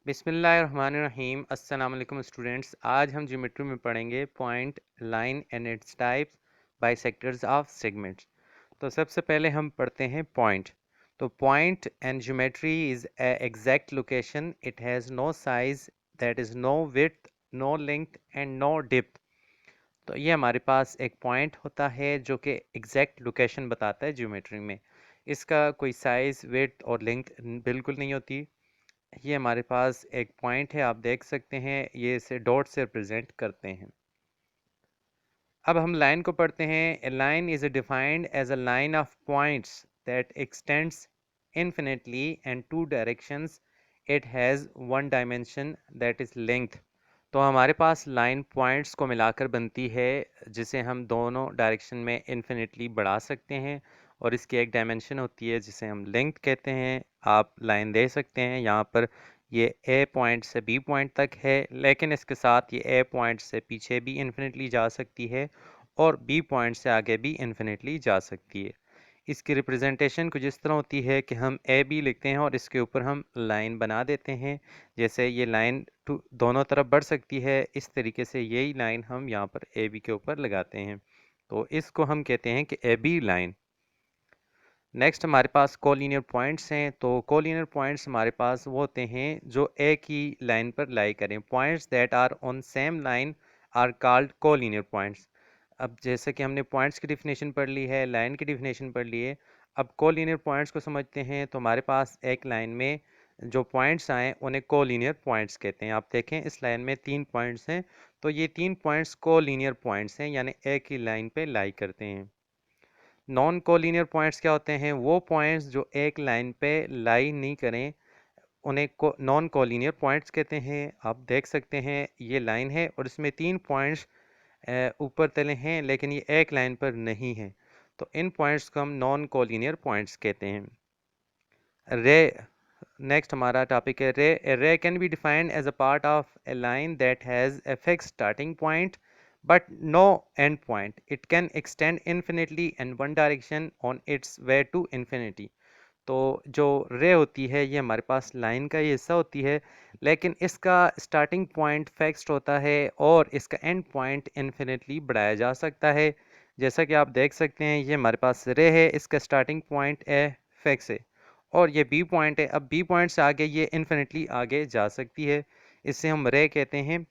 बिस्मिल्लाहिर्रहमानिर्रहीम अस्सलाम वालेकुम स्टूडेंट्स। आज हम ज्योमेट्री में पढ़ेंगे point, line and its types, bisectors of segments. तो सबसे पहले हम पढ़ते हैं पॉइंट। तो point and geometry is a exact location, it has no size, that is no width, no length and no depth. तो ये हमारे पास एक पॉइंट होता है जो कि एग्जैक्ट लोकेशन बताता है ज्योमेट्री में। इसका कोई साइज़, विड्थ और लेंथ बिल्कुल नहीं होती। ये हमारे पास एक पॉइंट है, आप देख सकते हैं, ये इसे डॉट से रिप्रेजेंट करते हैं। अब हम लाइन को पढ़ते हैं। A line is defined as a line of points that extends infinitely and two directions. It has one dimension, that is length. तो हमारे पास लाइन पॉइंट्स को मिलाकर बनती है जिसे हम दोनों डायरेक्शन में इन्फिनिटली बढ़ा सकते हैं, और इसकी एक डायमेंशन होती है जिसे हम लेंथ कहते हैं। आप लाइन दे सकते हैं यहाँ पर, ये ए पॉइंट से बी पॉइंट तक है, लेकिन इसके साथ ये ए पॉइंट से पीछे भी इन्फिनिटली जा सकती है और बी पॉइंट से आगे भी इन्फिनिटली जा सकती है। इसकी रिप्रेजेंटेशन कुछ इस तरह होती है कि हम ए बी लिखते हैं और इसके ऊपर हम लाइन बना देते हैं। जैसे ये लाइन दोनों तरफ बढ़ सकती है, इस तरीके से यही लाइन हम यहाँ पर ए बी के ऊपर लगाते हैं। तो इसको हम कहते हैं कि ए बी लाइन। नेक्स्ट हमारे पास कोलिनियर पॉइंट्स हैं। तो कोलिनियर पॉइंट्स हमारे पास वो होते हैं जो एक ही लाइन पर लाई करें। Points that are on same line are called collinear points. अब जैसे कि हमने पॉइंट्स की डिफिनेशन पढ़ ली है, लाइन की डिफिनेशन पढ़ ली है, अब कोलिनियर पॉइंट्स को समझते हैं। तो हमारे पास एक लाइन में जो पॉइंट्स आए उन्हें कोलिनियर पॉइंट्स कहते हैं। आप देखें इस लाइन में 3 पॉइंट्स हैं, तो ये 3 पॉइंट्स कोलिनियर पॉइंट्स हैं, यानी एक ही लाइन पे लाई करते हैं। नॉन कोलिनियर पॉइंट्स क्या होते हैं? वो पॉइंट्स जो एक लाइन पे लाई नहीं करें, उन्हें नॉन कोलिनियर पॉइंट्स कहते हैं। आप देख सकते हैं ये लाइन है और इसमें 3 पॉइंट्स ऊपर तले हैं, लेकिन ये एक लाइन पर नहीं है, तो इन पॉइंट्स को हम नॉन कोलिनियर पॉइंट्स कहते हैं। रे नेक्स्ट हमारा टॉपिक है ray. A ray can be defined as a part of a line that has a fixed starting point but no end point. It can extend infinitely in one direction on its way to infinity. तो जो रे होती है ये हमारे पास line का ही हिस्सा होती है, लेकिन इसका स्टार्टिंग पॉइंट फिक्स्ड होता है और इसका एंड पॉइंट इन्फिनिटली बढ़ाया जा सकता है। जैसा कि आप देख सकते हैं ये हमारे पास रे है, इसका स्टार्टिंग पॉइंट ए फिक्स है और ये बी पॉइंट है। अब बी पॉइंट से आगे ये इन्फिनिटली आगे जा सकती है, इससे हम रे कहते हैं।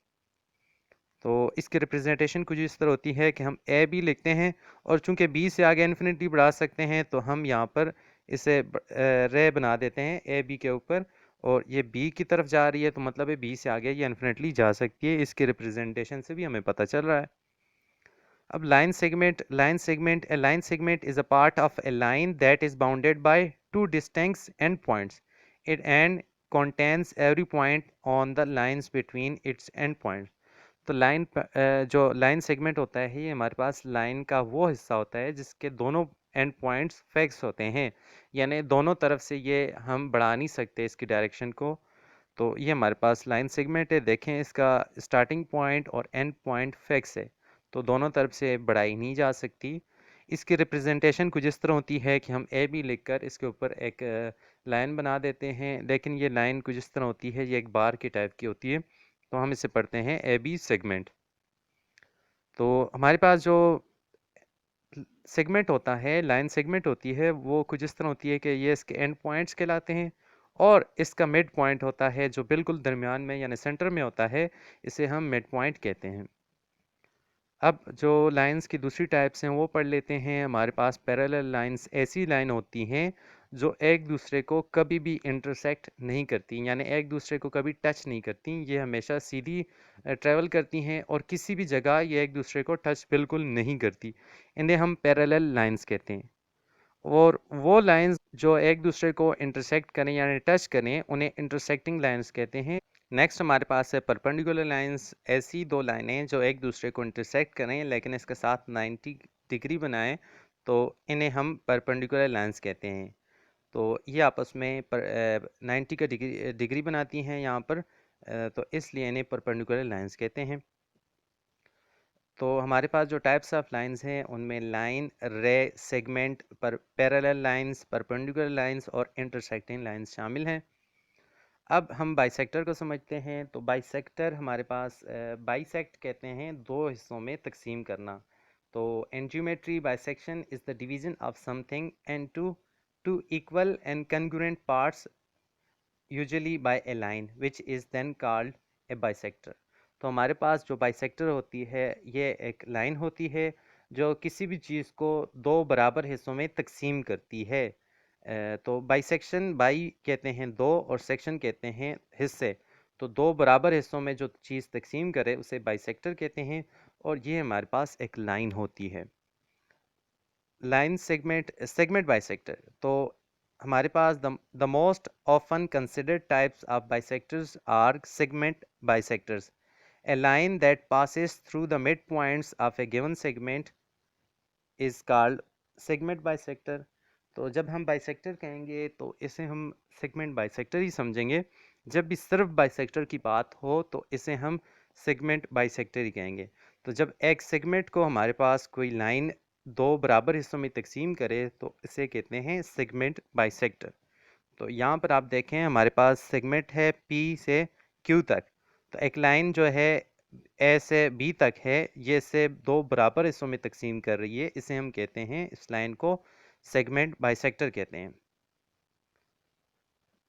तो इसकी रिप्रेजेंटेशन कुछ इस तरह होती है कि हम ए बी लिखते हैं और चूंकि बी से आगे इन्फिनिटी बढ़ा सकते हैं, तो हम यहाँ पर इसे रे बना देते हैं ए बी के ऊपर, और ये बी की तरफ जा रही है तो मतलब है बी से आगे ये इन्फिनिटली जा सकती है। इसके रिप्रेजेंटेशन से भी हमें पता चल रहा है। अब line segment is a part of a line that is bounded by two distinct and points it and contains every point on the lines between its end points. तो जो लाइन सेगमेंट होता है ये हमारे पास लाइन का वो हिस्सा होता है जिसके दोनों एंड पॉइंट्स फिक्स होते हैं, यानी दोनों तरफ से ये हम बढ़ा नहीं सकते इसकी डायरेक्शन को। तो ये हमारे पास लाइन सेगमेंट है। देखें इसका स्टार्टिंग पॉइंट और एंड पॉइंट फिक्स है, तो दोनों तरफ से बढ़ाई नहीं जा सकती। इसकी रिप्रेजेंटेशन कुछ इस तरह होती है कि हम ए बी लिखकर इसके ऊपर एक लाइन बना देते हैं, लेकिन ये लाइन कुछ इस तरह होती है, ये एक बार की टाइप की होती है, तो हम इसे पढ़ते हैं ए बी सेगमेंट। तो हमारे पास जो सेगमेंट होता है, लाइन सेगमेंट होती है, वो कुछ इस तरह होती है कि ये इसके एंड पॉइंट्स कहलाते हैं और इसका मिड पॉइंट होता है जो बिल्कुल दरमियान में यानी सेंटर में होता है, इसे हम मिड पॉइंट कहते हैं। अब जो लाइंस की दूसरी टाइप्स हैं वो पढ़ लेते हैं। हमारे पास पैरेलल लाइंस ऐसी लाइन होती हैं जो एक दूसरे को कभी भी इंटरसेक्ट नहीं करती, यानी एक दूसरे को कभी टच नहीं करती, ये हमेशा सीधी ट्रैवल करती हैं और किसी भी जगह ये एक दूसरे को टच बिल्कुल नहीं करती। इन्हें हम पैरेलल लाइंस कहते हैं। और वो लाइंस जो एक दूसरे को इंटरसेक्ट करें यानी टच करें, उन्हें इंटरसेक्टिंग लाइंस कहते हैं। नेक्स्ट हमारे पास है परपेंडिकुलर लाइंस। ऐसी दो लाइनें जो एक दूसरे को इंटरसेक्ट करें लेकिन इसके साथ 90 डिग्री बनाएं, तो इन्हें हम परपेंडिकुलर लाइंस कहते हैं। तो ये आपस में 90 का डिग्री बनाती हैं यहाँ पर, तो इसलिए इन्हें परपेंडिकुलर लाइंस कहते हैं। तो हमारे पास जो टाइप्स ऑफ लाइंस हैं उनमें लाइन, रे, segment, parallel lines, perpendicular lines और इंटरसेक्टिंग लाइंस शामिल हैं। अब हम बाइसेक्टर को समझते हैं। तो बाइसेक्टर हमारे पास बाइसेक्ट कहते हैं दो हिस्सों में तकसीम करना। तो in geometry bisection is the division of something and two equal and congruent parts usually by a line which is then called a bisector. तो हमारे पास जो बाइसेक्टर होती है ये एक लाइन होती है जो किसी भी चीज़ को दो बराबर हिस्सों में तकसीम करती है। तो बाइसेक्शन बाई कहते हैं दो और सेक्शन कहते हैं हिस्से। तो दो बराबर हिस्सों में जो चीज़ तकसीम करे उसे बाइसेक्टर कहते हैं और ये हमारे पास एक लाइन होती है। Line segment bisector. तो हमारे पास the most often considered types of bisectors are segment bisectors. A line that passes through the midpoints of a given segment is called segment bisector। तो जब हम बाइसेक्टर कहेंगे तो इसे हम सेगमेंट बाइसेक्टर ही समझेंगे। जब भी सिर्फ बाइसेक्टर की बात हो तो इसे हम सेगमेंट बाइसेक्टर ही कहेंगे। तो जब एक सेगमेंट को हमारे पास कोई लाइन दो बराबर हिस्सों में तकसीम करे तो इसे कहते हैं सेगमेंट बाइसेक्टर। तो यहाँ पर आप देखें हमारे पास सेगमेंट है P से Q तक। तो एक लाइन जो है ए से बी तक है, ये इसे दो बराबर हिस्सों में तकसीम कर रही है, इसे हम कहते हैं, इस लाइन को सेगमेंट बाइसेक्टर कहते हैं।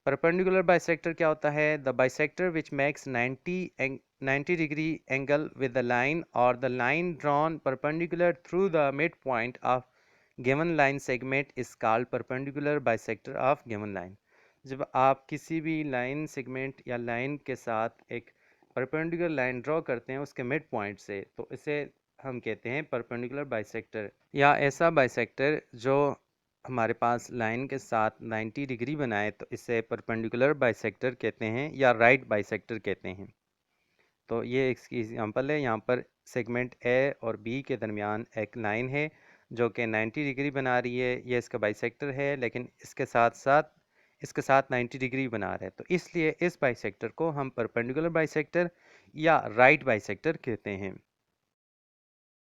परपेंडिकुलर बाइसेक्टर क्या होता है? The bisector which makes 90 degree angle with the line और the line drawn perpendicular through the mid point of given line segment is called perpendicular bisector of given line. जब आप किसी भी लाइन सेगमेंट या line के साथ एक perpendicular line draw करते हैं उसके मिड पॉइंट से, तो इसे हम कहते हैं परपेंडिकुलर बाइसेक्टर। या ऐसा बाइसेक्टर जो हमारे पास लाइन के साथ 90 डिग्री बनाए तो इसे परपेंडिकुलर बाइसेक्टर कहते हैं या राइट बाइसेक्टर कहते हैं। तो ये इसकी एग्जांपल है। यहाँ पर सेगमेंट ए और बी के दरमियान एक लाइन है जो कि 90 डिग्री बना रही है, ये इसका बाइसेक्टर है, लेकिन इसके साथ 90 डिग्री बना रहा है, तो इसलिए इस बाइसेक्टर को हम परपेंडिकुलर बाइसेक्टर या राइट बाइसेक्टर कहते हैं।